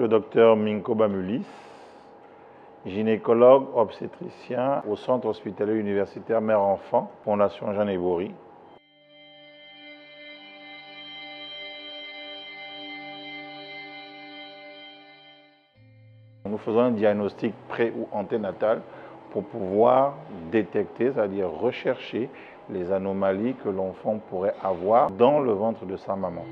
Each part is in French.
le docteur Minko Bamulis, gynécologue obstétricien au Centre hospitalier universitaire Mère-Enfant, Fondation Jeanne Ebori. Nous faisons un diagnostic pré- ou anténatal pour pouvoir détecter, c'est-à-dire rechercher les anomalies que l'enfant pourrait avoir dans le ventre de sa maman.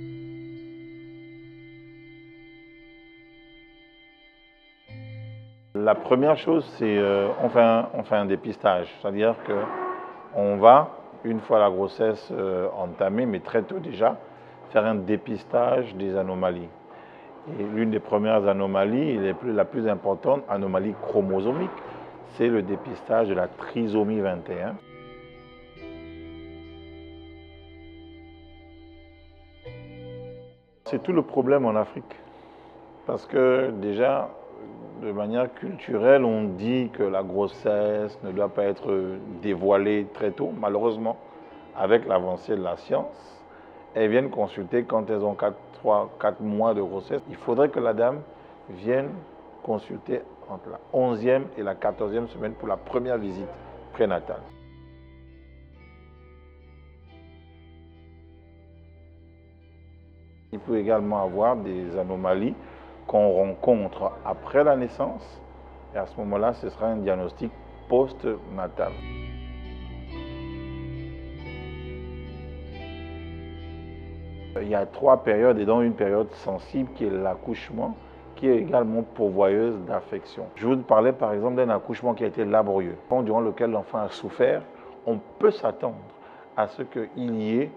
La première chose, c'est on fait un dépistage, c'est-à-dire qu'on va, une fois la grossesse entamée, mais très tôt déjà, faire un dépistage des anomalies. Et l'une des premières anomalies, la plus importante, anomalie chromosomique, c'est le dépistage de la trisomie 21. C'est tout le problème en Afrique. Parce que déjà, de manière culturelle, on dit que la grossesse ne doit pas être dévoilée très tôt. Malheureusement, avec l'avancée de la science, elles viennent consulter quand elles ont 4 mois de grossesse. Il faudrait que la dame vienne consulter entre la 11e et la 14e semaine pour la première visite prénatale. Il peut également avoir des anomalies qu'on rencontre après la naissance, et à ce moment-là, ce sera un diagnostic post-natal. Il y a 3 périodes, et dont une période sensible qui est l'accouchement, qui est également pourvoyeuse d'affection. Je vous parlais par exemple d'un accouchement qui a été laborieux, durant lequel l'enfant a souffert. On peut s'attendre à ce qu'il y ait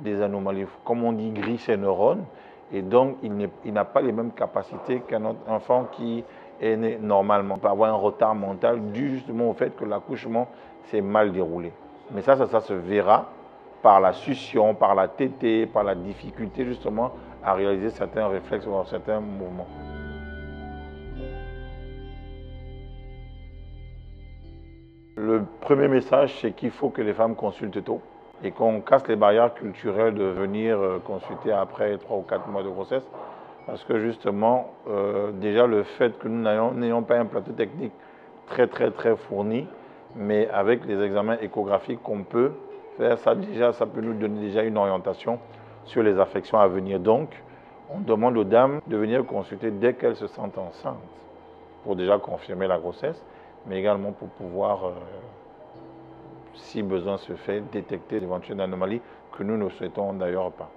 des anomalies, comme on dit, gris ses neurones, et donc il n'a pas les mêmes capacités qu'un enfant qui est né normalement. Il peut avoir un retard mental dû justement au fait que l'accouchement s'est mal déroulé. Mais ça se verra par la succion, par la tétée, par la difficulté justement à réaliser certains réflexes ou certains mouvements. Le premier message, c'est qu'il faut que les femmes consultent tôt et qu'on casse les barrières culturelles de venir consulter après 3 ou 4 mois de grossesse. Parce que justement, déjà le fait que nous n'ayons pas un plateau technique très fourni, mais avec les examens échographiques qu'on peut faire, ça peut nous donner déjà une orientation sur les affections à venir. Donc, on demande aux dames de venir consulter dès qu'elles se sentent enceintes pour déjà confirmer la grossesse, mais également pour pouvoir, si besoin se fait, détecter d'éventuelles anomalies que nous ne souhaitons d'ailleurs pas.